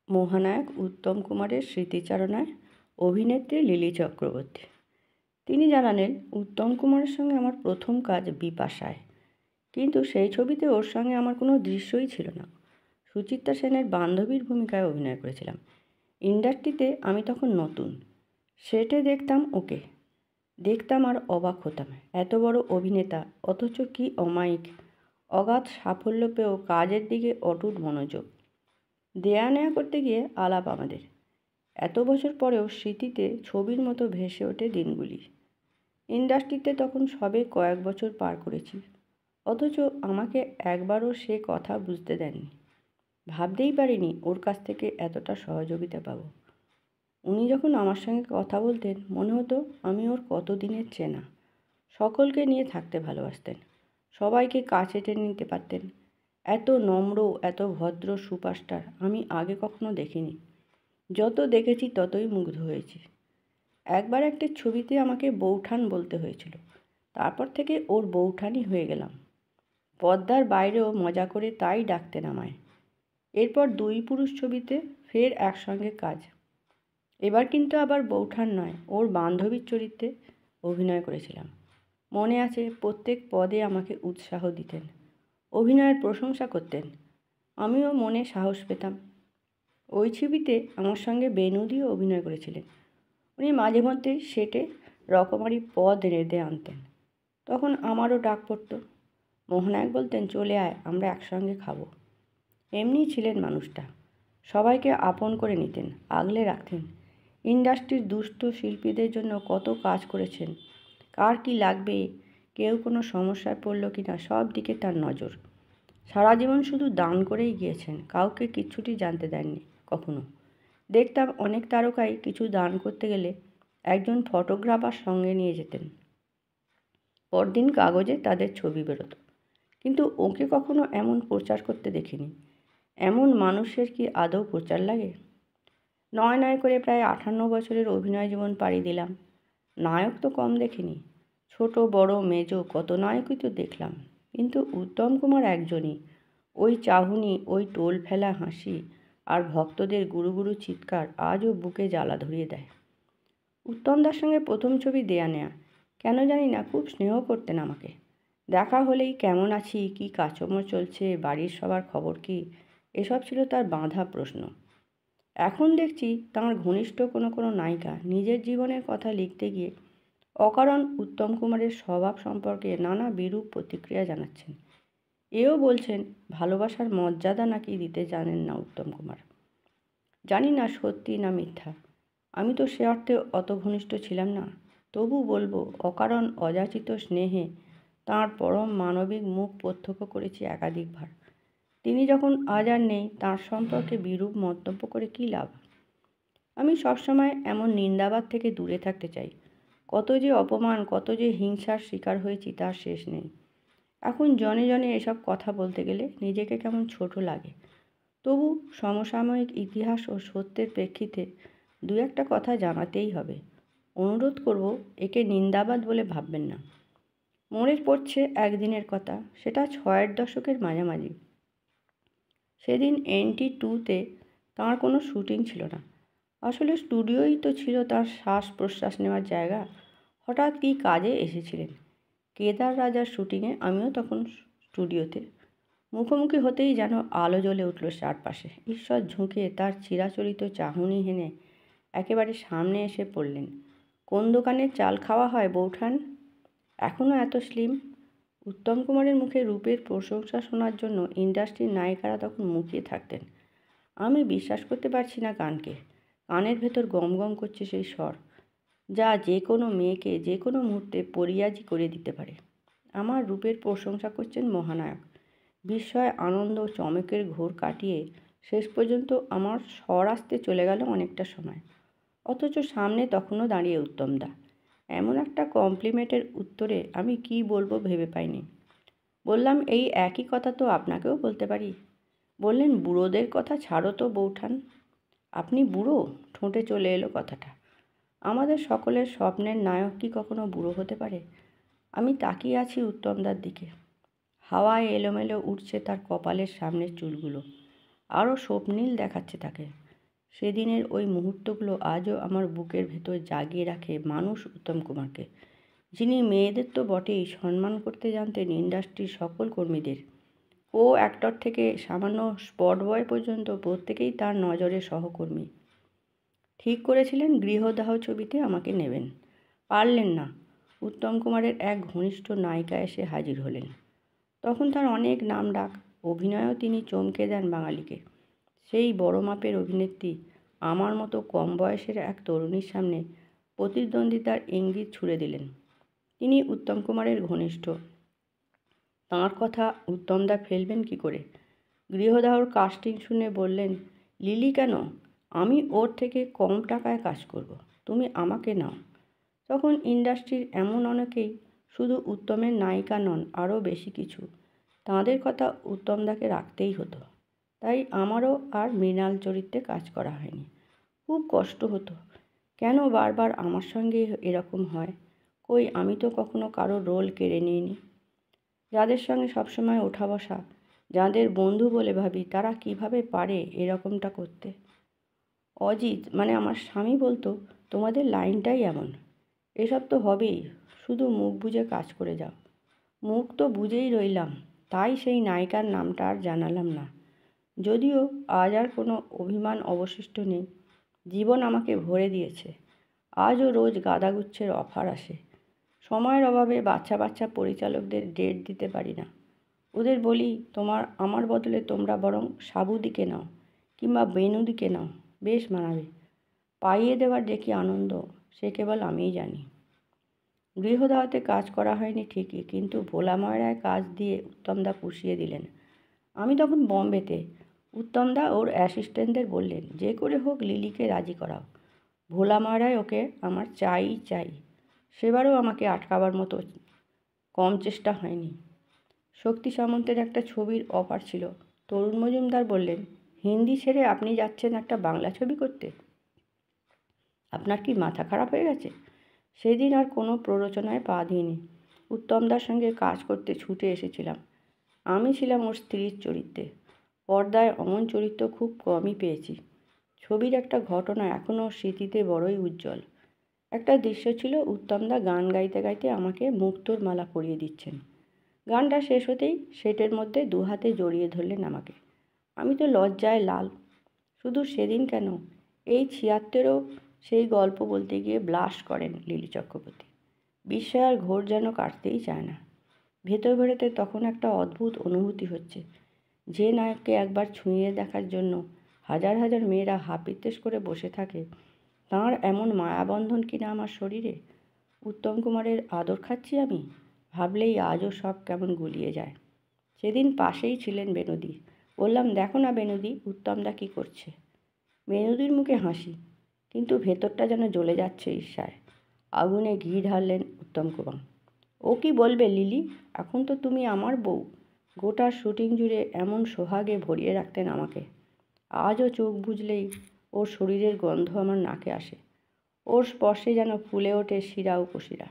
মহানায়ক উত্তম কুমারের স্মৃতিচারণায় অভিনেত্রী লিলি চক্রবর্তী। তিনি জানালেন, উত্তম কুমারের সঙ্গে আমার প্রথম কাজ বিপাশায়, কিন্তু সেই ছবিতে ওর সঙ্গে আমার কোনো দৃশ্যই ছিল না। সুচিত্রা সেনের বান্ধবীর ভূমিকায় অভিনয় করেছিলাম। ইন্ডাস্ট্রিতে আমি তখন নতুন। সেটে দেখতাম ওকে, দেখতাম আর অবাক হতাম, এত বড় অভিনেতা অথচ কি অমায়িক। অগাধ সাফল্য পেয়েও কাজের দিকে অটুট মনোযোগ। দেয়া নেয়া করতে গিয়ে আলাপ আমাদের। এত বছর পরেও স্মৃতিতে ছবির মতো ভেসে ওঠে দিনগুলি। ইন্ডাস্ট্রিতে তখন সবে কয়েক বছর পার করেছি, অথচ আমাকে একবারও সে কথা বুঝতে দেননি। ভাবতেই পারিনি ওর কাছ থেকে এতটা সহযোগিতা পাবো। উনি যখন আমার সঙ্গে কথা বলতেন মনে হতো আমি ওর কত দিনের চেনা। সকলকে নিয়ে থাকতে ভালোবাসতেন, সবাইকে কাছে টেনে নিতে পারতেন। এত নম্র, এত ভদ্র সুপারস্টার আমি আগে কখনো দেখিনি। যত দেখেছি ততই মুগ্ধ হয়েছি। একবার একটা ছবিতে আমাকে বৌঠান বলতে হয়েছিল, তারপর থেকে ওর বৌঠানই হয়ে গেলাম। পর্দার বাইরেও মজা করে তাই ডাকতেন আমায়। এরপর দুই পুরুষ ছবিতে ফের একসঙ্গে কাজ। এবার কিন্তু আবার বৌঠান নয়, ওর বান্ধবীর চরিত্রে অভিনয় করেছিলাম। মনে আছে, প্রত্যেক পদে আমাকে উৎসাহ দিতেন, অভিনয়ের প্রশংসা করতেন। আমিও মনে সাহস পেতাম। ওই ছবিতে আমার সঙ্গে বেনূদিও অভিনয় করেছিলেন। উনি মাঝে মধ্যে সেটে রকমারি পদ রেঁধে আনতেন, তখন আমারও ডাক পড়তো। মোহনায়ক বলতেন, চলে আয়, আমরা একসঙ্গে খাবো। এমনিই ছিলেন মানুষটা। সবাইকে আপন করে নিতেন, আগলে রাখতেন। ইন্ডাস্ট্রির দুস্থ শিল্পীদের জন্য কত কাজ করেছেন। কার কি লাগবে, কেউ কোনো সমস্যায় পড়ল কি না, সব দিকে তার নজর। সারা জীবন শুধু দান করেই গিয়েছেন, কাউকে কিচ্ছুটি জানতে দেননি কখনো। দেখতাম অনেক তারকাই কিছু দান করতে গেলে একজন ফটোগ্রাফার সঙ্গে নিয়ে যেতেন। পরদিন কাগজে তাদের ছবি বেরোতো, কিন্তু ওকে কখনো এমন প্রচার করতে দেখিনি। এমন মানুষের কি আদৌ প্রচার লাগে? নয় নয় করে প্রায় 58 বছরের অভিনয় জীবন পাড়ি দিলাম। নায়ক তো কম দেখিনি, ছোট বড় মেজো কত নায়কই তো দেখলাম, কিন্তু উত্তম কুমার একজনই। ওই চাহনি, ওই টোল ফেলা হাসি আর ভক্তদের গুরু গুরু চিৎকার আজও বুকে জ্বালা ধরিয়ে দেয়। উত্তমদার সঙ্গে প্রথম ছবি দেয়া নেয়া, কেন জানি না খুব স্নেহ করতেন আমাকে। দেখা হলেই কেমন আছি, কী কাজকর্ম চলছে, বাড়ির সবার খবর কী, এসব ছিল তার বাঁধা প্রশ্ন। এখন দেখছি তাঁর ঘনিষ্ঠ কোনো নায়িকা নিজের জীবনের কথা লিখতে গিয়ে অকারণ উত্তম কুমারের স্বভাব সম্পর্কে নানা বিরূপ প্রতিক্রিয়া জানাচ্ছেন। এও বলছেন ভালোবাসার মর্যাদা নাকি দিতে জানেন না উত্তম কুমার। জানি না সত্যি না মিথ্যা, আমি তো সে অর্থে অত ঘনিষ্ঠ ছিলাম না। তবু বলবো, অকারণ অযাচিত স্নেহে তাঁর পরম মানবিক মুখ প্রত্যক্ষ করেছি একাধিকবার। তিনি যখন আজ আর নেই, তাঁর সম্পর্কে বিরূপ মন্তব্য করে কী লাভ? আমি সবসময় এমন নিন্দাবাদ থেকে দূরে থাকতে চাই। কত যে অপমান, কত যে হিংসার শিকার হয়েছি তার শেষ নেই। এখন জনে জনে এসব কথা বলতে গেলে নিজেকে কেমন ছোট লাগে। তবু সমসাময়িক ইতিহাস ও সত্যের প্রেক্ষিতে দু একটা কথা জানাতেই হবে। অনুরোধ করব, একে নিন্দাবাদ বলে ভাববেন না। মনে পড়ছে একদিনের কথা, সেটা ৬-এর দশকের মাঝামাঝি। সেদিন NT2-তে তাঁর কোনো শুটিং ছিল না। আসলে স্টুডিওই তো ছিল তার শ্বাস প্রশ্বাস নেওয়ার জায়গা। হঠাৎ কী কাজে এসেছিলেন কেদার রাজার শুটিংয়ে। আমিও তখন স্টুডিওতে। মুখোমুখি হতেই যেন আলো জ্বলে উঠল চারপাশে। ঈশ্বর ঝুঁকে তার চিরাচরিত চাহনি হেনে একেবারে সামনে এসে পড়লেন। কোন দোকানের চাল খাওয়া হয় বৌঠান? এখনও এত স্লিম? উত্তম কুমারের মুখে রূপের প্রশংসা শোনার জন্য ইন্ডাস্ট্রির নায়িকারা তখন মুখিয়ে থাকতেন। আমি বিশ্বাস করতে পারছি না কানকে। কানের ভেতর গম গম করছে সেই স্বর, যা যে কোনো মেয়েকে যে কোনো মুহূর্তে পরিয়াজি করে দিতে পারে। আমার রূপের প্রশংসা করছেন মহানায়ক। বিস্ময়, আনন্দ, চমকের ঘোর কাটিয়ে শেষ পর্যন্ত আমার স্বর আসতে চলে গেল অনেকটা সময়। অথচ সামনে তখনও দাঁড়িয়ে উত্তমদা। এমন একটা কমপ্লিমেন্টের উত্তরে আমি কি বলবো ভেবে পাইনি। বললাম, এই একই কথা তো আপনাকেও বলতে পারি। বললেন, বুড়োদের কথা ছাড়ো তো বৌঠান। আপনি বুড়ো? ঠোঁটে চলে এলো কথাটা। আমাদের সকলের স্বপ্নের নায়ক কি কখনো বুড়ো হতে পারে? আমি তাকিয়ে আছি উত্তমদার দিকে। হাওয়ায় এলোমেলো উঠছে তার কপালের সামনের চুলগুলো, আরও স্বপ্নীল দেখাচ্ছে তাকে। সেদিনের ওই মুহূর্তগুলো আজও আমার বুকের ভেতর জাগিয়ে রাখে মানুষ উত্তম কুমারকে, যিনি মেয়েদের তো বটেই সম্মান করতে জানতেন ইন্ডাস্ট্রির সকল কর্মীদের। অ্যাক্টর থেকে সামান্য স্পট বয় পর্যন্ত প্রত্যেকেই তার নজরে সহকর্মী। ঠিক করেছিলেন গৃহদাহ ছবিতে আমাকে নেবেন, পারলেন না। উত্তম কুমারের এক ঘনিষ্ঠ নায়িকা এসে হাজির হলেন। তখন তার অনেক নাম ডাক, অভিনয়েও তিনি চমকে দেন বাঙালিকে। সেই বড় মাপের অভিনেত্রী আমার মতো কম বয়সের এক তরুণীর সামনে প্রতিদ্বন্দ্বিতার ইঙ্গিত ছুড়ে দিলেন। তিনি উত্তম কুমারের ঘনিষ্ঠ, তাঁর কথা উত্তমদা ফেলবেন কি করে? গৃহদাহর কাস্টিং শুনে বললেন, লিলি কেন? আমি ওর থেকে কম টাকায় কাজ করব, তুমি আমাকে নাও। তখন ইন্ডাস্ট্রির এমন অনেকেই শুধু উত্তমের নায়িকা নন, আরও বেশি কিছু, তাঁদের কথা উত্তমদাকে রাখতেই হতো। তাই আমারও আর মৃণাল চরিত্রে কাজ করা হয়নি। খুব কষ্ট হতো, কেন বারবার আমার সঙ্গে এরকম হয়? কই, আমি তো কখনো কারো রোল কেড়ে নিইনি। যাদের সঙ্গে সবসময় ওঠা বসা, যাদের বন্ধু বলে ভাবি, তারা কিভাবে পারে এরকমটা করতে? অজিত মানে আমার স্বামী বলতো, তোমাদের লাইনটাই এমন, এসব তো হবেই, শুধু মুখ বুজে কাজ করে যাও। মুখ তো বুঝেই রইলাম, তাই সেই নায়িকার নামটা আর জানালাম না। যদিও আজ আর কোনো অভিমান অবশিষ্ট নেই, জীবন আমাকে ভরে দিয়েছে। আজও রোজ গাদাগুচ্ছের অফার আসে। সময়ের অভাবে বাচ্চা বাচ্চা পরিচালকদের ডেট দিতে পারি না। ওদের বলি, আমার বদলে তোমরা বরং সাবুদিকে নাও কিংবা বেনুদিকে নাও, বেশ মানাবে। পাইয়ে দেওয়ার যে কি আনন্দ, সে কেবল আমিই জানি। গৃহদাহতে কাজ করা হয়নি ঠিকই, কিন্তু ভোলা ময়রায় কাজ দিয়ে উত্তমদা পুষিয়ে দিলেন। আমি তখন বম্বেতে। উত্তমদা ওর অ্যাসিস্ট্যান্টদের বললেন, যে করে হোক লিলিকে রাজি করাও, ভোলা ময়রায় ওকে আমার চাই। সেবারও আমাকে আটকাবার মতো কম চেষ্টা হয়নি। শক্তি সামন্তের একটা ছবির অফার ছিল। তরুণ মজুমদার বললেন, হিন্দি ছেড়ে আপনি যাচ্ছেন একটা বাংলা ছবি করতে? আপনার কি মাথা খারাপ হয়ে গেছে? সেদিন আর কোনো প্ররোচনায় পা দিইনি। উত্তমদার সঙ্গে কাজ করতে ছুটে এসেছিলাম। আমি ছিলাম ওর স্ত্রীর চরিত্রে। পর্দায় অমন চরিত্র খুব কমই পেয়েছি। ছবির একটা ঘটনা এখনও স্মৃতিতে বড়ই উজ্জ্বল। একটা দৃশ্য ছিল, উত্তমদা গান গাইতে গাইতে আমাকে মুক্তোর মালা পরিয়ে দিচ্ছেন। গানটা শেষ হতেই সেটের মধ্যে দু হাতে জড়িয়ে ধরলেন আমাকে। আমি তো লজ্জায় লাল। শুধু সেদিন কেন, এই ৭৬-ও সেই গল্প বলতে গিয়ে ব্লাশ করেন লিলি চক্রবর্তী। বিস্ময় আর ঘোর যেন কাটতেই চায় না। ভেতরে তখন একটা অদ্ভুত অনুভূতি হচ্ছে, যে নায়ককে একবার ছুঁয়ে দেখার জন্য হাজার হাজার মেয়েরা হাপিত্যেশ করে বসে থাকে, তাঁর এমন মায়াবন্ধন কিনা আমার শরীরে। উত্তম কুমারের আদর খাচ্ছি আমি, ভাবলেই আজও সব কেমন গুলিয়ে যায়। সেদিন পাশেই ছিলেন বেনূদি। বললাম, দেখো না বেনূদি, উত্তমদা কী করছে। বেনূদির মুখে হাসি, কিন্তু ভেতরটা যেন জ্বলে যাচ্ছে ঈর্ষায়। আগুনে ঘি ঢাললেন উত্তম কুমার। ও কি বলবে লিলি, এখন তো তুমি আমার বউ। গোটা শুটিং জুড়ে এমন সোহাগে ভরিয়ে রাখতেন আমাকে। আজও চোখ বুজলেই ওর শরীরের গন্ধ আমার নাকে আসে। ওর স্পর্শে যেন ফুলে ওঠে শিরা উপশিরা।